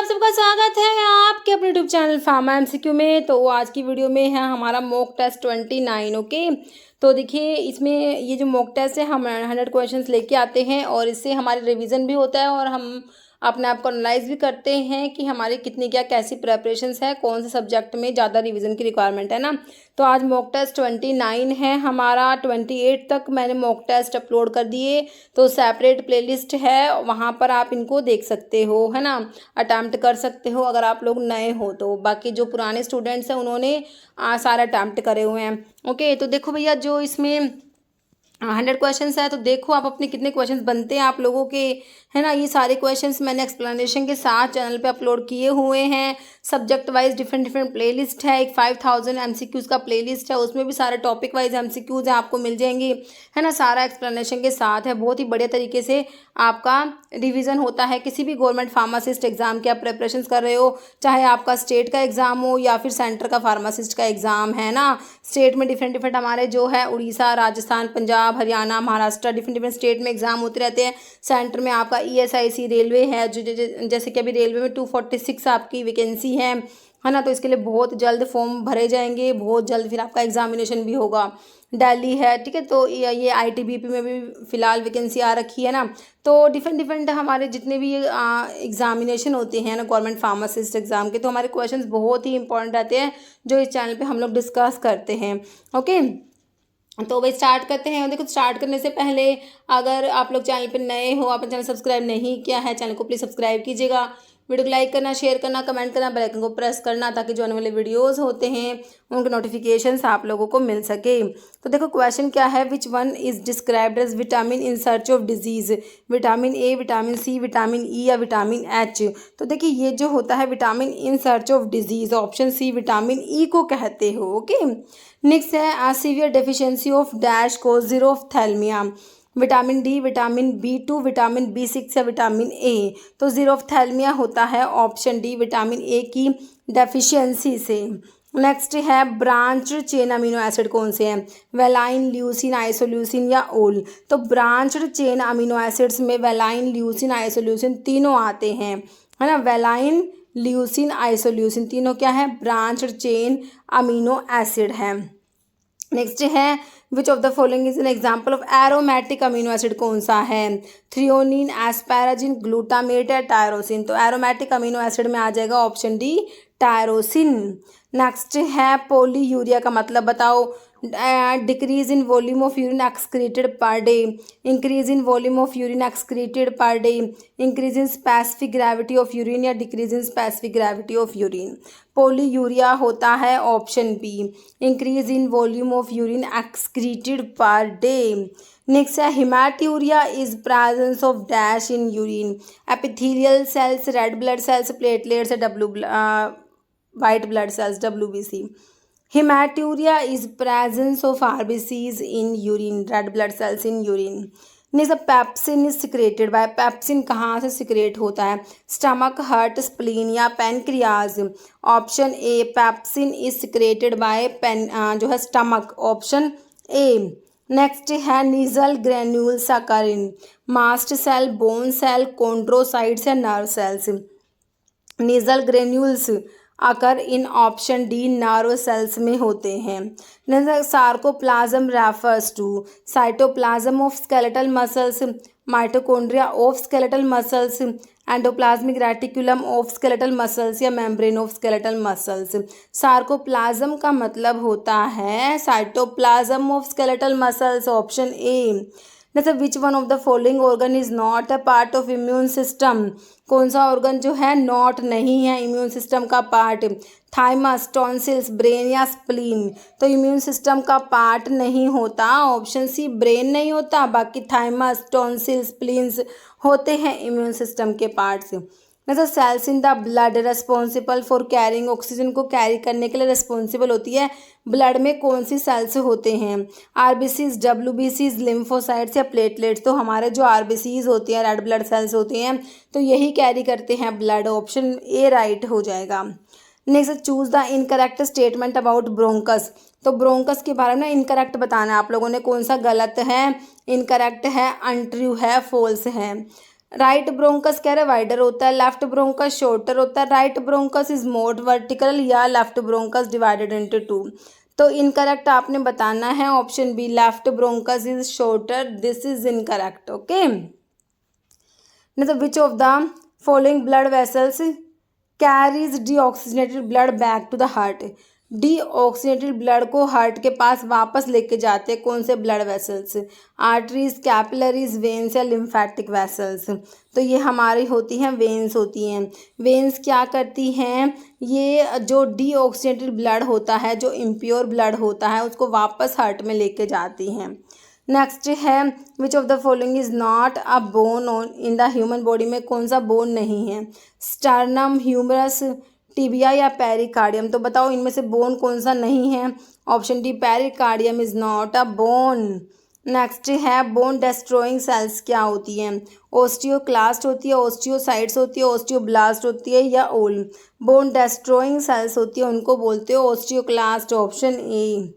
आप सबका स्वागत है आपके अपने यूट्यूब चैनल फार्मा एमसीक्यू में। तो आज की वीडियो में है हमारा मॉक टेस्ट 29। ओके, तो देखिए इसमें ये जो मॉक टेस्ट है हम 100 क्वेश्चंस लेके आते हैं और इससे हमारी रिवीजन भी होता है और हम अपने आप को एनालाइज भी करते हैं कि हमारी कितनी क्या कैसी प्रेपरेशंस है, कौन से सब्जेक्ट में ज़्यादा रिवीजन की रिक्वायरमेंट है ना। तो आज मॉक टेस्ट 29 है हमारा। 28 तक मैंने मॉक टेस्ट अपलोड कर दिए, तो सेपरेट प्लेलिस्ट है, वहाँ पर आप इनको देख सकते हो, है ना, अटैम्प्ट कर सकते हो अगर आप लोग नए हो तो। बाकी जो पुराने स्टूडेंट्स हैं उन्होंने सारा अटैम्प्ट करे हुए हैं। ओके, तो देखो भैया जो इसमें 100 क्वेश्चंस है, तो देखो आप अपने कितने क्वेश्चंस बनते हैं आप लोगों के, है ना। ये सारे क्वेश्चंस मैंने एक्सप्लेनेशन के साथ चैनल पे अपलोड किए हुए हैं। सब्जेक्ट वाइज डिफरेंट प्लेलिस्ट है। एक 5000 एमसीक्यूज़ का प्लेलिस्ट है, उसमें भी सारे टॉपिक वाइज एमसीक्यूज़ हैं, आपको मिल जाएंगे, है ना। सारा एक्सप्लेनेशन के साथ है, बहुत ही बढ़िया तरीके से आपका रिविज़न होता है। किसी भी गवर्नमेंट फार्मासिस्ट एग्ज़ाम की आप प्रिपरेशन कर रहे हो, चाहे आपका स्टेट का एग्ज़ाम हो या फिर सेंटर का फार्मासिस्ट का एग्ज़ाम, है ना। स्टेट में डिफरेंट हमारे जो है उड़ीसा, राजस्थान, पंजाब, हरियाणा, महाराष्ट्र, डिफरेंट स्टेट में एग्जाम होते रहते हैं। सेंटर में आपका ईएसआईसी रेलवे है, जो जैसे कि अभी रेलवे में 246 आपकी वैकेंसी है ना। तो इसके लिए बहुत जल्द फॉर्म भरे जाएंगे, बहुत जल्द फिर आपका एग्जामिनेशन भी होगा। दिल्ली है, ठीक है, तो ये आईटीबीपी में भी फिलहाल वैकेंसी आ रखी है ना। तो डिफरेंट हमारे जितने भी एग्जामिनेशन होते हैं ना गवर्नमेंट फार्मासिस्ट एग्जाम के, तो हमारे क्वेश्चंस बहुत ही इंपॉर्टेंट रहते हैं जो इस चैनल पे हम लोग डिस्कस करते हैं। ओके, तो भाई स्टार्ट करते हैं। देखो स्टार्ट करने से पहले अगर आप लोग चैनल पे नए हो, आपने चैनल सब्सक्राइब नहीं किया है, चैनल को प्लीज़ सब्सक्राइब कीजिएगा। वीडियो को लाइक करना, शेयर करना, कमेंट करना, बेल आइकन को प्रेस करना, ताकि जो आने वाले वीडियोस होते हैं उनके नोटिफिकेशंस आप लोगों को मिल सके। तो देखो क्वेश्चन क्या है, which one is described as vitamin in search of disease. Vitamin A, vitamin C, vitamin E या विटामिन एच। तो देखिए ये जो होता है vitamin in search of disease, option C vitamin E को कहते हो। ओके, नेक्स्ट है सीवियर डेफिशिएंसी ऑफ डैश को xerophthalmia. Vitamin D, vitamin B2, vitamin B6 या विटामिन ए। तो जीरोफ्थैल्मिया होता है ऑप्शन डी, विटामिन ए की डेफिशिएंसी से। नेक्स्ट है ब्रांच चेन अमीनो एसिड कौन से हैं, वेलाइन, ल्यूसिन, आइसोल्यूसिन या ओल। तो ब्रांच चेन अमीनो एसिड्स में वेलाइन, ल्यूसिन, आइसोल्यूसिन तीनों आते हैं, है ना। वेलाइन, ल्यूसिन, आइसोल्यूसिन तीनों क्या है, ब्रांच चेन अमीनो एसिड है। नेक्स्ट है which of the following is an example of aromatic amino acid कौन सा है, थ्रियोनिन, एस्पैराजिन, ग्लूटामेट या टायरोसिन। तो एरोमेटिक अमीनो एसिड में आ जाएगा ऑप्शन डी, टायरोसिन। नेक्स्ट है पोलीयूरिया का मतलब बताओ, decrease in volume of urine excreted per day, increase in volume of urine excreted per day, increase in specific gravity of urine या decrease in specific gravity of urine. Polyuria होता है option B, increase in volume of urine excreted per day. Next है haematuria is presence of dash in urine, epithelial cells, red blood cells, platelets, white blood cells, WBC। Hematuria is presence of RBCs in urine, red blood cells in urine. Next pepsin is secreted by, pepsin कहाँ से secrete होता है, stomach, heart, spleen या pancreas. Option A pepsin is secreted by जो है stomach, option A. Next है Nissl granule सकारिन, mast cell, bone cell, chondrocytes या नर्व सेल्स। नीजल ग्रेन्यूल्स आकर in option D nerve cells में होते हैं। Sarcoplasm refers to cytoplasm of skeletal muscles, mitochondria of skeletal muscles, endoplasmic reticulum of skeletal muscles या membrane of skeletal muscles. Sarcoplasm का मतलब होता है cytoplasm of skeletal muscles, option A. जैसे which one of the following organ is not a part of immune system, कौन सा organ जो है नॉट नहीं है इम्यून सिस्टम का पार्ट, थाइमस, टॉन्सिल्स, ब्रेन या स्प्लीन। तो इम्यून सिस्टम का पार्ट नहीं होता, ऑप्शन सी ब्रेन नहीं होता, बाकी थाइमस, टॉन्सिल्स, स्प्लीन्स होते हैं इम्यून सिस्टम के पार्ट्स। जैसे cells in the blood responsible for carrying, oxygen को कैरी करने के लिए रिस्पॉन्सिबल होती है ब्लड में कौन सी सेल्स होते हैं, RBCs, WBCs, लिम्फोसाइट्स या प्लेटलेट्स। तो हमारे जो RBCs होती हैं, रेड ब्लड सेल्स होती हैं, तो यही कैरी करते हैं ब्लड, ऑप्शन ए राइट हो जाएगा। Next choose the incorrect statement about bronchus. तो ब्रोंकस के बारे में इनकरेक्ट बताना है आप लोगों ने, कौन सा गलत है, इनकरेक्ट है, अनट्रू है, फॉल्स है। राइट ब्रोंकस कह रहे वाइडर होता है, लेफ्ट ब्रोंकस शॉर्टर होता है, right bronchus is more vertical या left bronchus divided into two. तो इनकरेक्ट आपने बताना है option B, left bronchus is shorter, this is incorrect. Okay, मतलब which of the following blood vessels carries deoxygenated blood back to the heart. Deoxygenated blood को heart के पास वापस लेके जाते हैं कौन से blood vessels, arteries, capillaries, veins या लिम्फेटिक वेसल्स। तो ये हमारी होती हैं वेन्स होती हैं। वेन्स क्या करती हैं, ये जो डीऑक्सीजनेटेड ब्लड होता है, जो इम्प्योर ब्लड होता है, उसको वापस हार्ट में लेके जाती हैं। नेक्स्ट है which of the following is not a bone in the human body में कौन सा बोन नहीं है, स्टर्नम, ह्यूमरस, टिबिया या पेरिकार्डियम। तो बताओ इनमें से बोन कौन सा नहीं है, option D pericardium is not a bone. Next है बोन डेस्ट्रॉइंग सेल्स क्या होती हैं, ओस्टियोक्लास्ट होती है, ओस्टियोसाइट्स होती है, ओस्टियोब्लास्ट होती है या ओल। बोन डेस्ट्रॉइंग सेल्स होती है उनको बोलते हो ओस्टियोक्लास्ट, ऑप्शन ए।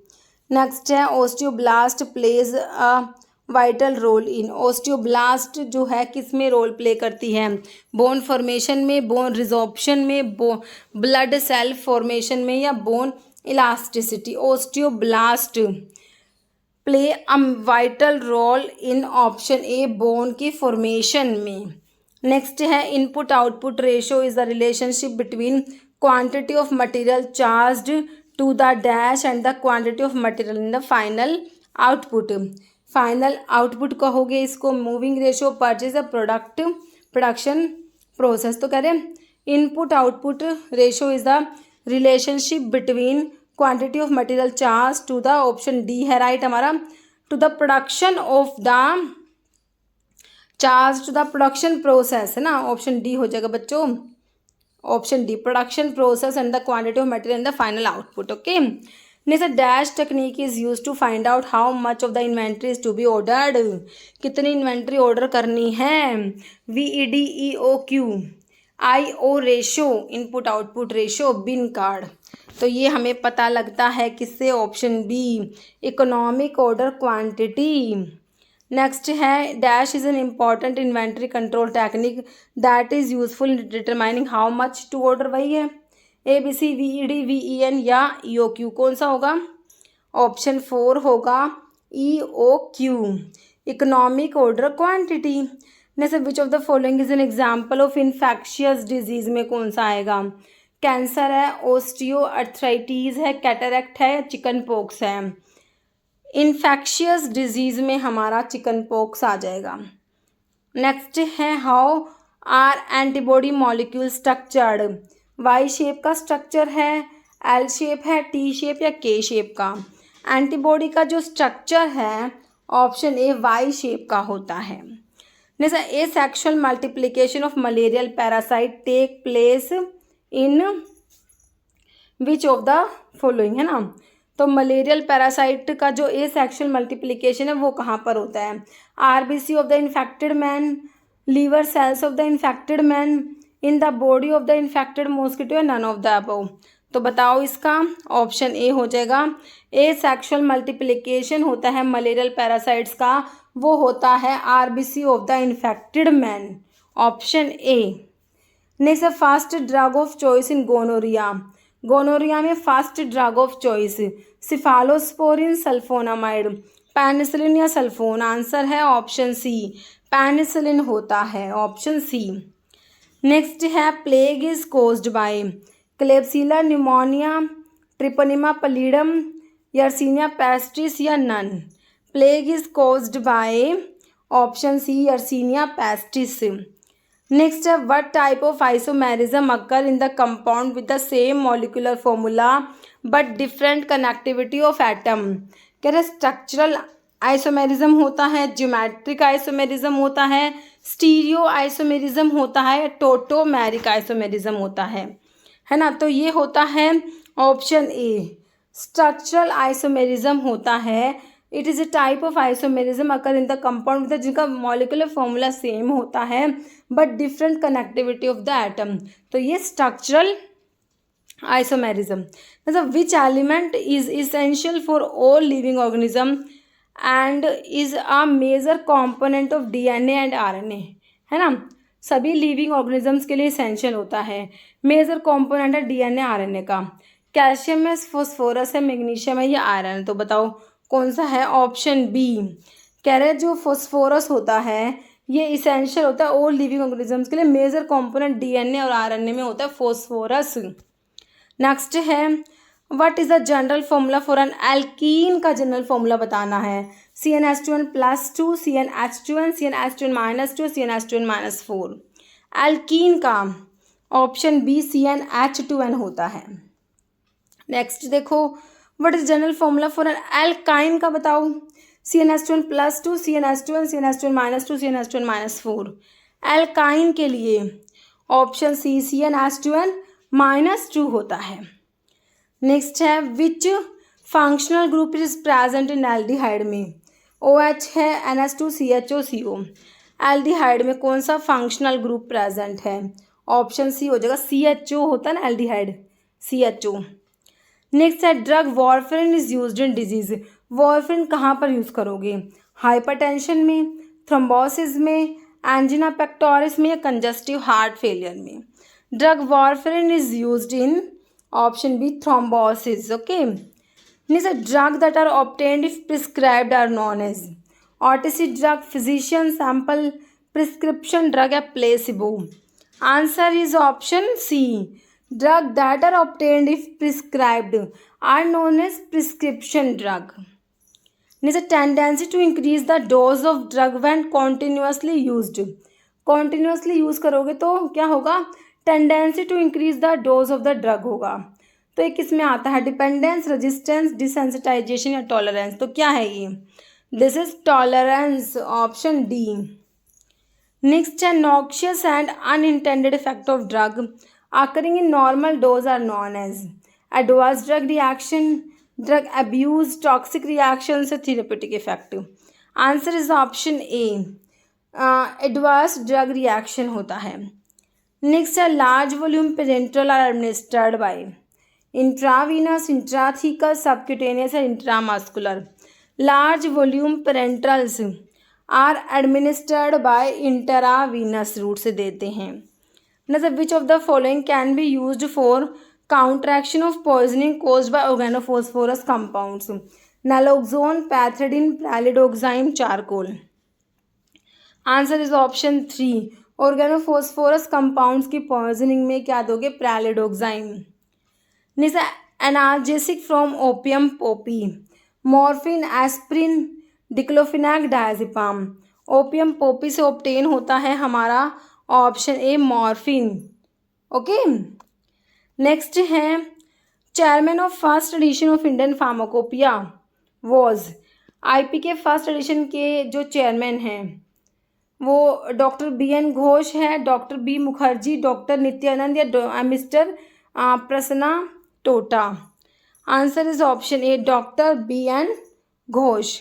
नेक्स्ट है osteoblast plays a vital role in. Osteoblast जो है किस में रोल प्ले करती है, बोन फॉर्मेशन में, बोन रिजॉर्प्शन में, ब्लड सेल फॉर्मेशन में या bone elasticity. Osteoblast play a vital role in option A, bone की फॉर्मेशन में। नेक्स्ट है input output ratio is the relationship between quantity of material charged to the dash and the quantity of material in the final output. Final output कहोगे इसको moving ratio, purchase, product, production process. तो कह रहे input output ratio is the relationship between quantity of material charge to the, option D है right हमारा, to the production of the charge to the production process, है ना, option D हो जाएगा बच्चों, option D production process and the quantity of material in the final output. Okay, next dash technique is use to find out how much of the inventory is to be ordered. कितनी inventory order करनी है, VEDEOQ, IO ratio, input output ratio, bin card. तो ये हमें पता लगता है किससे, option B, economic order quantity. Next है dash is an important inventory control technique that is useful in determining how much to order. वही है ABC, VED, VEN या EOQ, कौन सा होगा, ऑप्शन 4 होगा EOQ, economic order quantity. Next which of the following is an example of infectious disease में कौन सा आएगा, कैंसर है, ओस्टियोआर्थराइटिस है, कैटरेक्ट है, चिकन पॉक्स है। इन्फेक्शियस डिजीज में हमारा चिकन पॉक्स आ जाएगा। नेक्स्ट है how are antibody molecule structured. Y shape का स्ट्रक्चर है, एल शेप है, टी शेप या के शेप का। एंटीबॉडी का जो स्ट्रक्चर है ऑप्शन ए वाई शेप का होता है। Next asexual multiplication of malarial parasite take place in which of the following, है ना। तो मलेरियल पैरासाइट का जो ए सेक्शुअल मल्टीप्लिकेशन है वो कहाँ पर होता है, RBC of the infected man, liver cells of the infected man, in the body of the infected mosquito, none of the above. तो बताओ इसका, ऑप्शन ए हो जाएगा, ए सेक्शुअल मल्टीप्लिकेशन होता है मलेरियल पैरासाइट्स का, वो होता है RBC of the infected man, option A. Next fast drug of choice in gonorrhoea. Gonorrhoea में fast drug of choice cephalosporin, sulphonamide, penicillin या सल्फोन। आंसर है ऑप्शन सी, पेनिसिलिन होता है, ऑप्शन सी। नेक्स्ट है plague is caused by Klebsiella pneumoniae, Treponema pallidum, Yersinia pestis या none. Plague is caused by option C, Yersinia pestis. Next है what type of isomerism occur in the compound with the same molecular formula but different connectivity of atom. कह रहे structural isomerism होता है, geometric isomerism होता है, stereo isomerism होता है, टोटोमेरिक isomerism होता है ना। तो ये होता है ऑप्शन ए, स्ट्रक्चरल आइसोमेरिज्म होता है। It is a type of isomerism occur in the compound with जिनका मॉलिक्यूलर फॉर्मूला सेम होता है but different connectivity of the atom. तो ये स्ट्रक्चरल आइसोमेरिज्म। मतलब which element is essential for all living organism and is a major component of DNA and RNA। है ना, सभी living organisms के लिए इसेंशियल होता है। मेजर कंपोनेंट है डीएनए आरएनए का। कैल्शियम है, फॉस्फोरस है, मैग्नीशियम है या आयरन है, तो बताओ कौन सा है। ऑप्शन बी कह रहे हैं जो फॉस्फोरस होता है ये इसेंशियल होता है ऑल लिविंग ऑर्गेनिजम्स के लिए। मेजर कंपोनेंट डीएनए और आरएनए में होता है फॉस्फोरस। नेक्स्ट है what is the general formula for N alkene का जनरल फॉर्मूला बताना है। CnH2n+2, CnH2n, CnH2n-2, CnH2n-4। Alkene का ऑप्शन बी CnH2n होता है। नेक्स्ट देखो what is general formula for an alkyne का बताओ। CnH2n+2, CnH2n, CnH2n-2, CnH2n-4। Alkyne के लिए ऑप्शन सी CnH2n-2 होता है। नेक्स्ट है विच functional group is present in aldehyde में। OH है, NH2CHO CO। एल्डिहाइड में कौन सा फंक्शनल ग्रुप प्रेजेंट है। ऑप्शन सी हो जाएगा, CHO होता है ना एल्डिहाइड, CHO। नेक्स्ट है drug warfarin is used in disease. Warfarin कहाँ पर यूज़ करोगे। हाइपरटेंशन में, थ्रोम्बोसिस में, एंजिना पेक्टोरिस में या कंजस्टिव हार्ट फेलियर में। Drug warfarin is used in option B thrombosis. Okay, next drug that are obtained if prescribed are known as. OTC drug, physician sample, prescription drug या प्लेसिबो। Answer is option C drug that are obtained if prescribed are known as prescription drug. Next tendency to increase the dose of drug when continuously used. Continuously use करोगे तो क्या होगा, tendency to increase the dose of the drug होगा। तो ये किस में आता है, डिपेंडेंस, रेजिस्टेंस, डिसेंसिटाइजेशन या टॉलरेंस। तो क्या है ये, this is tolerance, option D. Next है noxious and unintended effect of drug occurring in normal dose are known as adverse drug reaction, drug abuse, toxic reactions or therapeutic effect. Answer is option A, adverse drug reaction होता है। Next है large volume parenteral are administered by intravenous, intrathecal, subcutaneous या intramuscular. Large volume parenterals are administered by intravenous route से देते हैं। Which of the following can be used for counteraction of poisoning caused by organophosphorus compounds? Naloxone, pethidine, pralidoxime, charcoal. Answer is option 3 organophosphorus compounds की poisoning में क्या दोगे, pralidoxime। Next analgesic from opium poppy, morphine, aspirin, diclofenac, diazepam। Opium poppy से obtain होता है हमारा option A morphine. Okay, next है chairman of first edition of Indian pharmacopoeia was. IP के फर्स्ट एडिशन के जो चेयरमैन हैं वो डॉक्टर BN घोष है, doctor B Mukherjee, doctor Nityanand या Mr Prasanna Tota. Answer is option A doctor BN Ghosh.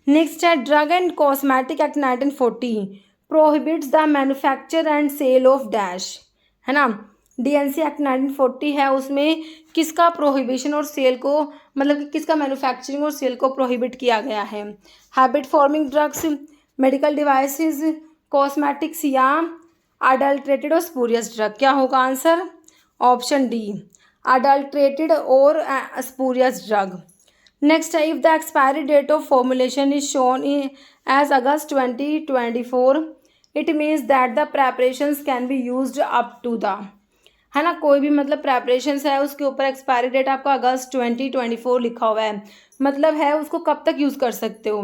Next है drug and cosmetic act 1940 prohibits the manufacture and sale of dash, है ना। DNC एक्ट 1940 है, उसमें किसका प्रोहिबिशन और सेल को, मतलब कि किसका मैन्युफैक्चरिंग और सेल को प्रोहिबिट किया गया है। Habit forming drugs, medical devices, cosmetics या अडल्ट्रेटेड और स्पूरियस ड्रग। क्या होगा आंसर, ऑप्शन डी अडल्ट्रेटेड और स्पूरियस ड्रग। नेक्स्ट है if the expiry date of formulation is shown as August 2024 it means that the preparations can be used up to the, है ना। कोई भी मतलब प्रेपरेशंस है उसके ऊपर एक्सपायरी डेट आपका अगस्त 2024 लिखा हुआ है, मतलब है उसको कब तक यूज़ कर सकते हो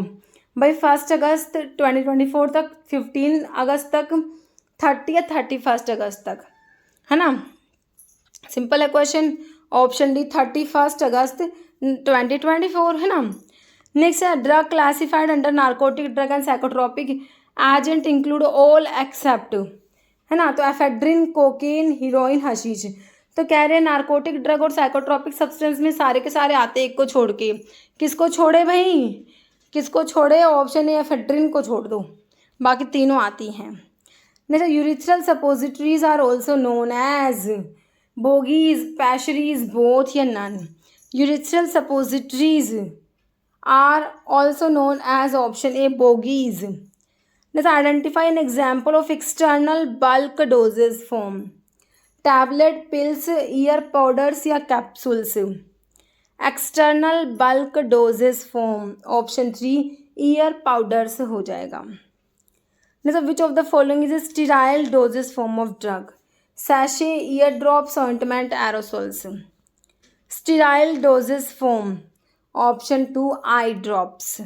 भाई, 1 अगस्त 2024 तक, 15 अगस्त तक, 30 या 31 अगस्त तक, है ना। सिंपल है क्वेश्चन, ऑप्शन डी 31 अगस्त 2024, है ना। नेक्स्ट है drug classified under narcotic drug and psychotropic agent include all except, है ना। तो एफेड्रिन, कोकेन, हीरोइन, हशीश। तो कह रहे हैं नार्कोटिक ड्रग और साइकोट्रोपिक सब्सटेंस में सारे के सारे आते हैं, एक को छोड़ के। किसको छोड़े भाई, किसको छोड़े, ऑप्शन ए एफेड्रिन को छोड़ दो, बाकी तीनों आती हैं। Next urethral suppositories are also known as bougies, pessaries, both या none. Urethral suppositories are also known as option A bougies. Let's identify an example of external bulk dosage form. Tablet, pills, ear powders या capsules. External bulk dosage form option 3 ear powders हो जाएगा. Which of the following is sterile dosage form of drug. Sachet, ear drops, ointment, aerosols. Sterile dosage form option 2 I drops.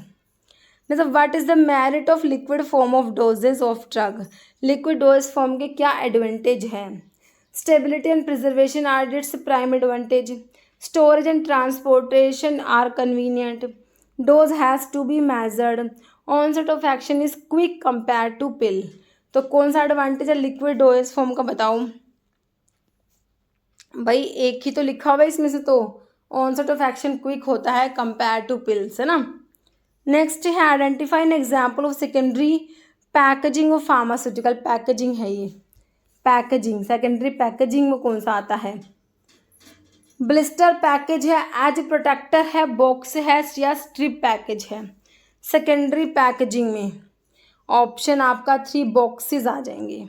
What is the merit of liquid form of dosage of drug. Liquid dose form के क्या advantage हैं. Stability and preservation are its prime advantage. Storage and transportation are convenient. Dose has to be measured. Onset of action is quick compare to pill. तो कौन सा advantage है liquid dose form का बताओ भाई. एक ही तो लिखा हुआ है इसमें से, तो ऑनसेट ऑफ एक्शन क्विक होता है कंपेयर टू पिल्स, है ना. नेक्स्ट है identify N example of secondary packaging of pharmaceutical. Packaging है ये. पैकेजिंग सेकेंडरी पैकेजिंग में कौन सा आता है. ब्लिस्टर पैकेज है, एज प्रोटेक्टर है, बॉक्स है या स्ट्रिप पैकेज है. सेकेंडरी पैकेजिंग में ऑप्शन आपका 3 बॉक्सेस आ जाएंगे.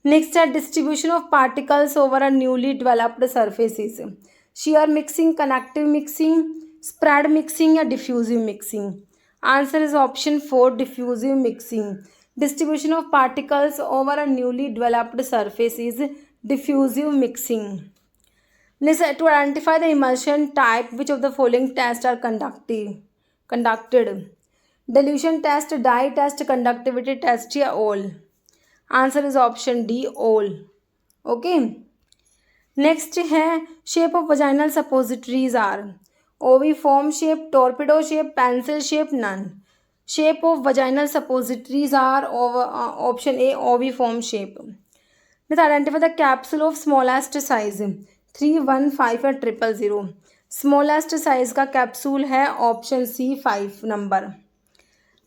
नेक्स्ट है distribution of particles over a newly developed surfaces. Shear mixing, connective mixing, spread mixing या diffusive mixing. Answer is option 4 diffusive mixing. Distribution of particles over a newly developed surface is diffusive mixing. Next, to identify the emulsion type, which of the following tests are conducted? Dilution test, dye test, conductivity test या all? Answer is option D, all. Okay. Next है shape of vaginal suppositories are oviform shape, torpedo shape, pencil shape, none. Shape of vaginal suppositories are option A, oviform shape. Let's identify the capsule of smallest size. 3, 1, 5 और 000. Smallest size का capsule है option C 5 number.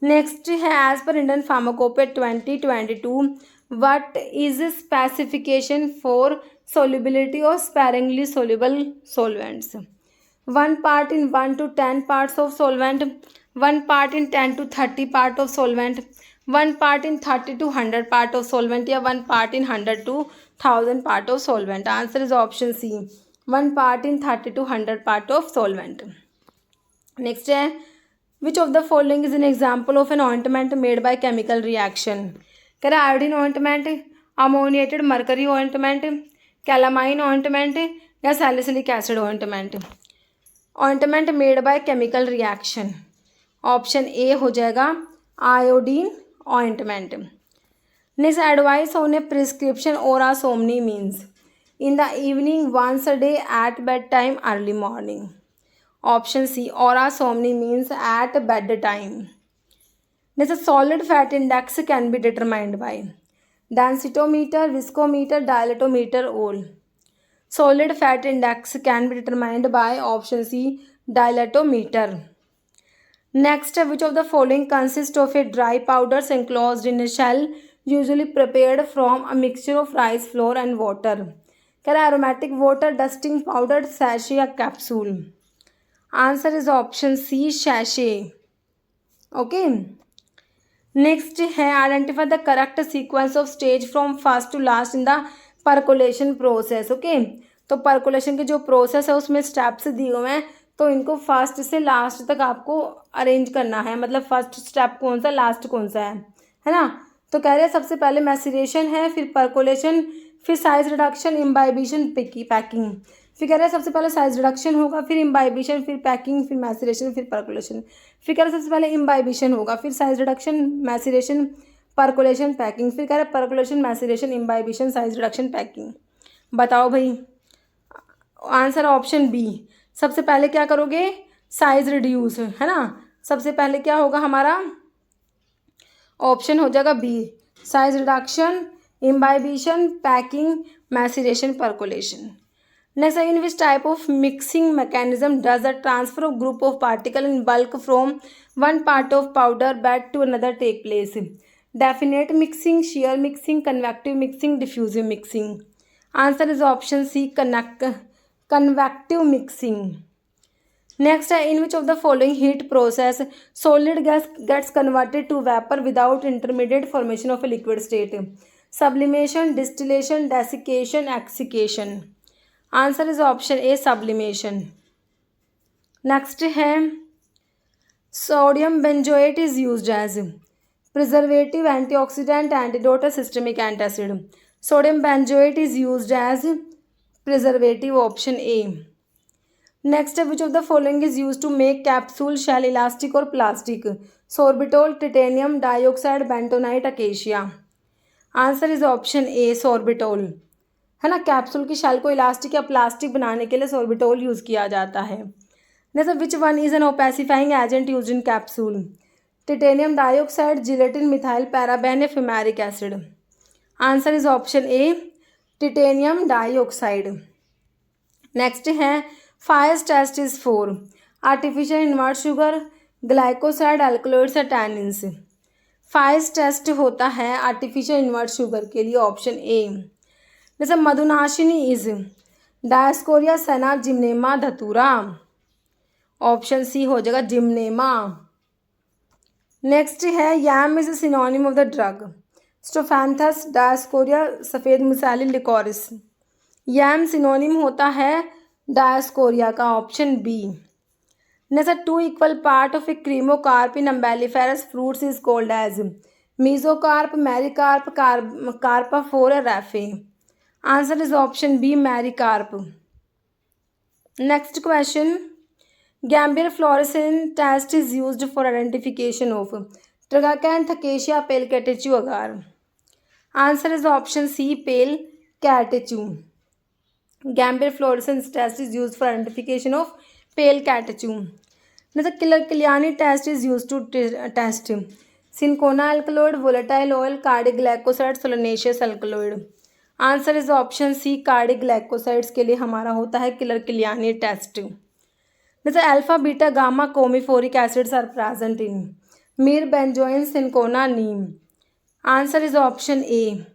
Next है as per Indian pharmacopoeia 2022 what is specification for solubility of sparingly soluble solvents. 1 part in 1 to 10 parts of solvent, 1 part in 10 to 30 part of solvent, 1 part in 30 to 100 part of solvent या 1 part in 100 to 1000 part of solvent. Answer is option C, 1 part in 30 to 100 part of solvent. Next है which of the following is an example of an ointment made by chemical reaction. कह रहा iodine ointment, ammoniated mercury ointment, calamine ointment या salicylic acid ointment. Ointment made by chemical reaction option A हो जाएगा iodine ointment. Next advice on a prescription ओरा सोमनी means in the evening, once a day, at bed time, early morning. Option C ओरा सोमनी means at bed time. Next solid fat index can be determined by densitometer, viscometer, dilatometer, all. Solid fat index can be determined by option C, dilatometer. Next, which of the following consists of a dry powder enclosed in a shell usually prepared from a mixture of rice flour and water? कह रहा aromatic water, dusting powder, sachet या capsule. Answer is option C, sachet. Okay. Next है identify the correct sequence of stage from first to last in the percolation process. Okay, तो percolation के जो process है उसमें steps दिए हुए हैं, तो इनको फर्स्ट से लास्ट तक आपको अरेंज करना है. मतलब फर्स्ट स्टेप कौन सा, लास्ट कौन सा है ना. तो कह रहे हैं सबसे पहले मैसिरेशन है, फिर परकोलेशन, फिर साइज रिडक्शन, इम्बाइबिशन, पैकिंग. फिर कह रहे हैं सबसे पहले साइज रिडक्शन होगा, फिर इम्बाइबिशन, फिर पैकिंग, फिर मैसिरेशन, फिर परकोलेशन. फिर कह रहे हैं सबसे पहले इम्बाइबिशन होगा, फिर size reduction, maceration, percolation, packing. फिर कह रहे हैं percolation, maceration, imbibition, size reduction, packing. बताओ भाई. Answer option B. सबसे पहले क्या करोगे, साइज रिड्यूस, है ना. सबसे पहले क्या होगा हमारा, ऑप्शन हो जाएगा B, size reduction, imbibition, packing, maceration, percolation. Next, in which type of mixing mechanism does the transfer of group of particle in bulk from one part of powder bed to another take place? Definite mixing, shear mixing, convective mixing, diffusive mixing. Answer is option C, convective mixing. Next है, in which of the following heat process solid gas gets converted to vapour without intermediate formation of A liquid state? Sublimation, distillation, desiccation, exsiccation. Answer is option A, sublimation. Next है, sodium benzoate is used as preservative, antioxidant, antidote, systemic antacid. Sodium benzoate is used as preservative, option A. Next है, which of the following is use to make capsule shell elastic और plastic? Sorbitol, titanium dioxide, bentonite, acacia. Answer is option A, sorbitol, है ना। Capsule की shell को elastic या plastic बनाने के लिए सोर्बिटोल यूज़ किया जाता है। Next, which one is an opacifying agent use in capsule? Titanium dioxide, gelatin, methyl paraben, fumaric acid. Answer is option A, titanium dioxide. Next है, Fiehe's test is for artificial invert sugar, glycoside, alkaloids या tannins. Fiehe's test होता है artificial invert sugar के लिए, option A. जैसे मधुनाशिनी is Dioscorea, senna, Gymnema, datura. Option C हो जाएगा, जिम्नेमा। नेक्स्ट है, yam is synonym of the drug? Strophanthus, Dioscorea, safed musli, liquorice. Yam synonym होता है डायस्कोरिया का, option B. Next, two equal part of a cremocarp in umbelliferous fruits is called as? Mesocarp, mericarp, carpophore, raphe. Answer is option B, mericarp. Next question, gambier fluorescence test is used for identification of? Tragacanth, acacia, pail catechu, agar. Answer is option C, pale catechu. Gambier fluorescence test is used for identification of pale catechu. Next, Keller Kiliani test is used to test cinchona alkaloid, volatile oil, cardioglycoside, solanaceous alkaloid. Answer is option C, cardioglycosides के लिए हमारा होता है Keller Kiliani test. जैसे alpha, beta, gamma, commiphoric acids are present in? Myrrh, benzoin, cinchona, neem. Answer is option A,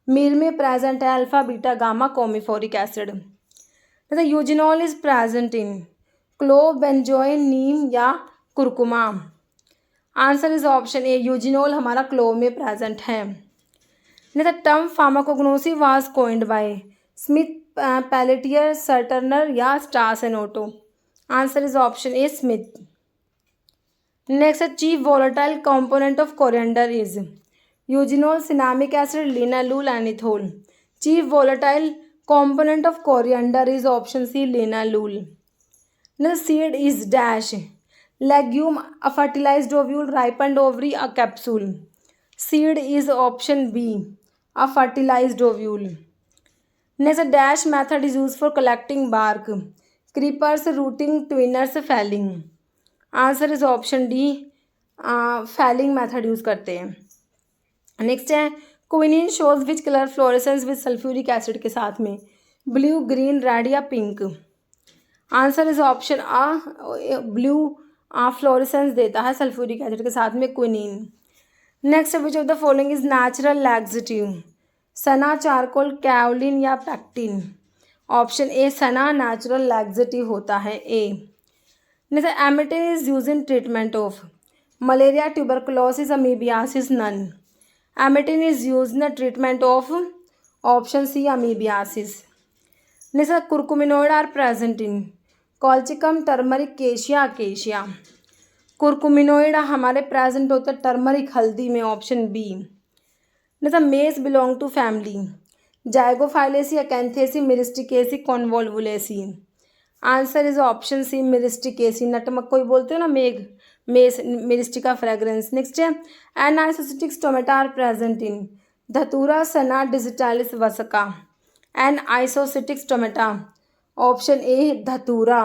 myrrh में present है alpha, beta, gamma, commiphoric acid. जैसे eugenol is present in? Clove, benzoin, neem या curcuma. Answer is option A, eugenol हमारा clove में present है। जैसे term pharmacognosy was coined by? Smith, Pelletier, Serturner या Stars and Otto. Answer is option A, Smith. Next, chief volatile component of coriander is? Eugenol, cinnamic acid, linalool, anethole. Chief volatile component of coriander is option C, linalool. Next, seed is dash? Legume, a fertilised ovule, राइपन्ड ovary, a capsule. Seed is option B, a fertilised ovule. Next, dash method is use for collecting bark? Creepers, rooting, twiners, felling. Answer is option D, felling method use करते हैं। Next है, quinine shows which colour fluorescence with sulphuric acid के साथ में? Blue, green, red या pink. Answer is option A, blue fluorescence देता है sulphuric acid के साथ में quinine. Next, which of the following is natural laxative? Senna, charcoal, kaolin या pectin. Option A, senna natural laxative होता है, A. Next, emetine is use in treatment of? Malaria, tuberculosis, amoebiasis, none. Emetine is use in the treatment of? Option C, amoebiasis. Next, curcuminoid are present in? Colchicum, turmeric, cassia, acacia. Curcuminoid हमारे present होते हैं turmeric, हल्दी में, option B. Next, mace belong to family? Zygophyllaceae, Acanthaceae, Myristicaceae, Convolvulaceae. Answer is option C, Myristicaceae. नटमक्कोई बोलते हो ना, mace, Myristica fragrans. Next है, anisocytic stomata are present in? Datura, senna, digitalis, vasaka. Anisocytic stomata, option A, datura.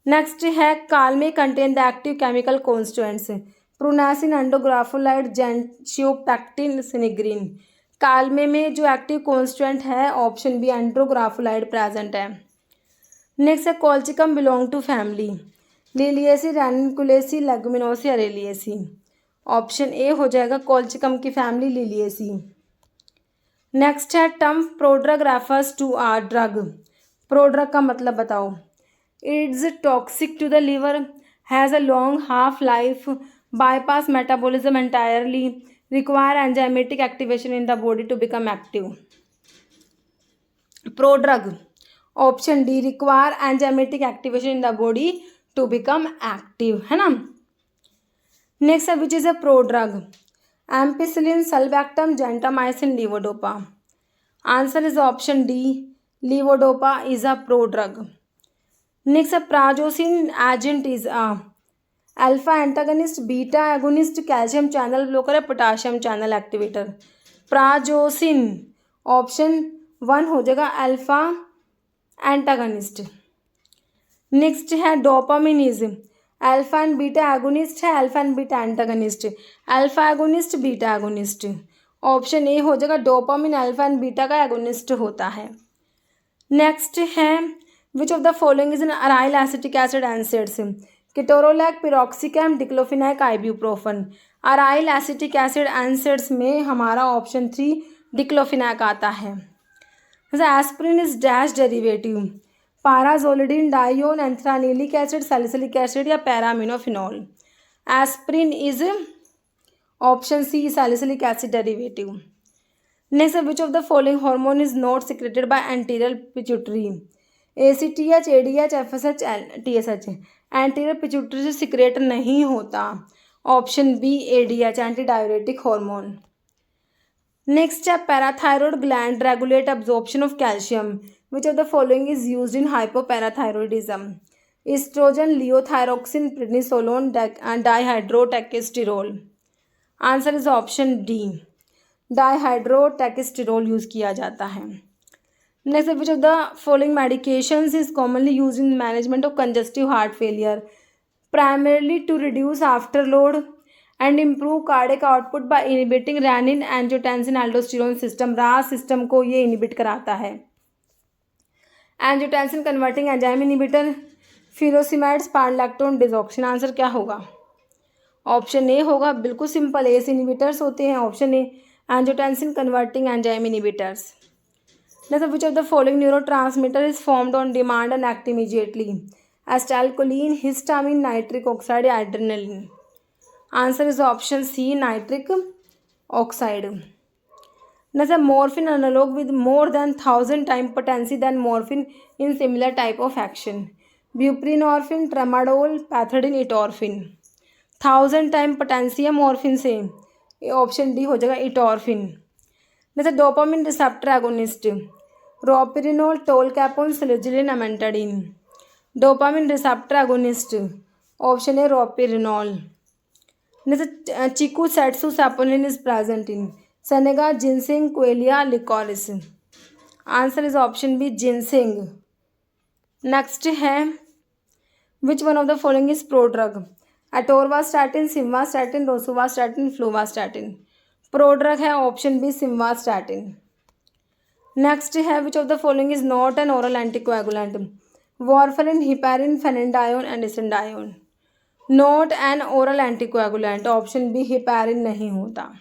Next है, kalmegh contain the active chemical constituents? Prunasin, andrographolide, gentiopicrin, sinigrin. Kalmegh में जो active constituent है, option B, andrographolide present है। Next है, colchicum belong to family? Liliaceae, Ranunculaceae, Leguminosae, Araliaceae. Option A हो जाएगा, colchicum की family, Liliaceae. Next है, term prodrug refers to uh drug? Prodrug का मतलब बताओ? It's toxic to the liver, has a long half life, bypass metabolism entirely, require enzymatic activation in the body to become active. Prodrug, option D, require enzymatic activation in the body to become active, है ना. Next है which is a prodrug, ampicillin, sulbactam, gentamicin, levodopa. Answer is option D, levodopa is a prodrug. Next है prazosin agent is a alpha antagonist, beta agonist, calcium channel blocker है, potassium channel activator. Prazosin option 1 हो जाएगा, alpha antagonist. Next है dopamine is alpha and beta agonist है, alpha and beta antagonist, alpha agonist, beta agonist. Option A हो जाएगा, dopamine alpha and beta का agonist होता है. नेक्स्ट है which of the following is an aryl acetic acid NSAIDs, ketorolac, piroxicam, diclofenac, ibuprofen. Aryl acetic acid NSAIDs में हमारा option 3 diclofenac आता है. Aspirin is dash derivative, pyrazolidine, dione, anthranilic acid, salicylic acid या paraaminophenol. Aspirin is option C, salicylic acid derivative. Next which of the following hormone is not secreted by anterior pituitary, ACTH, ADH, FSH, TSH. Anterior pituitary से secrete नहीं होता. Option B, ADH, anti diuretic hormone. Next है parathyroid gland regulate absorption of calcium, which of the following is used in hypoparathyroidism, oestrogen, liothyroxine, prednisolone, dihydrotachysterol. Answer is option D, dihydrotachysterol use किया जाता है. Next which of the following medications is commonly use in management of congestive heart failure, primarily to reduce afterload and improve cardiac output by inhibiting renin angiotensin aldosterone system. RAS system को ये inhibit कराता है. Angiotensin converting enzyme inhibitor, furosemide, spironolactone, digoxin. Answer क्या होगा? Option A होगा, बिल्कुल simple, S inhibitors होते हैं. Option A, angiotensin converting enzyme inhibitors. Next which of the following neurotransmitter is formed on demand and act immediately, acetylcholine, histamine, nitric oxide या adrenaline. Answer is option C, nitric oxide. Next morphine analogue with more than 1000 time potency than morphine in similar type of action, buprenorphine, tramadol, pethidine, etorphine. 1000 time potency है morphine से, option D हो जाएगा, etorphine. जैसे dopamine receptor agonist, रोपिरिनोल, tolcapone, selegiline, amantadine. Dopamine receptor agonist, option A, ropinirole. जैसे चीकू, सेट्सू, saponin is present in senega, ginseng, quillaia, liquorice. Answer is option B, ginseng. Next है which one of the following is prodrug, atorvastatin, simvastatin, rosuvastatin, fluvastatin. Prodrug है option B, simvastatin. Next है which of the following is not an oral anticoagulant, warfarin, heparin, phenindione and anisindione. Not an oral anticoagulant, option B, heparin नहीं होता.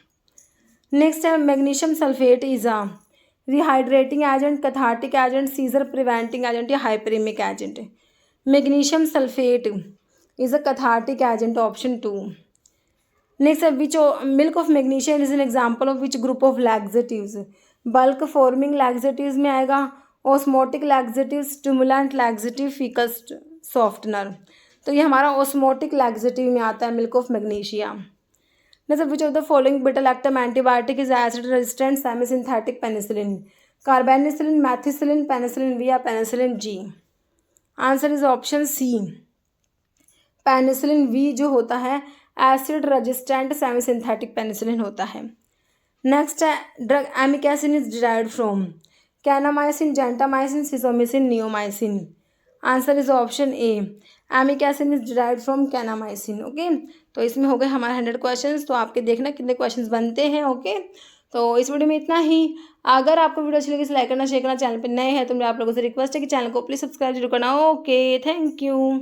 Next है magnesium sulphate is a rehydrating agent, cathartic agent, seizure preventing agent या hyperaemic agent. Magnesium sulphate is a cathartic agent, option 2. Next है which milk of magnesium is an example of which group of laxatives, bulk forming laxatives में आएगा, osmotic laxative, stimulant laxative, faecal softener. तो ये हमारा osmotic laxative में आता है milk of magnesium. Next which of the following beta lactam antibiotic is acid resistant semi synthetic penicillin, carbenicillin, methicillin, penicillin V या penicillin G. Answer is option C, penicillin V जो होता है acid resistant semi synthetic penicillin होता है. Next है drug amikacin is derived from, kanamycin, gentamicin, sisomicin, neomycin. Answer is option A, amikacin is derived from kanamycin. Okay, तो इसमें हो गए हमारे 100 क्वेश्चंस. तो आपके देखना कितने क्वेश्चंस बनते हैं. ओके, तो इस वीडियो में इतना ही. अगर आपको वीडियो अच्छी लगी तो लाइक करना, शेयर करना. चैनल पर नए हैं तो मेरे आप लोगों से रिक्वेस्ट है कि चैनल को प्लीज़ सब्सक्राइब जरूर करना. Okay, thank you.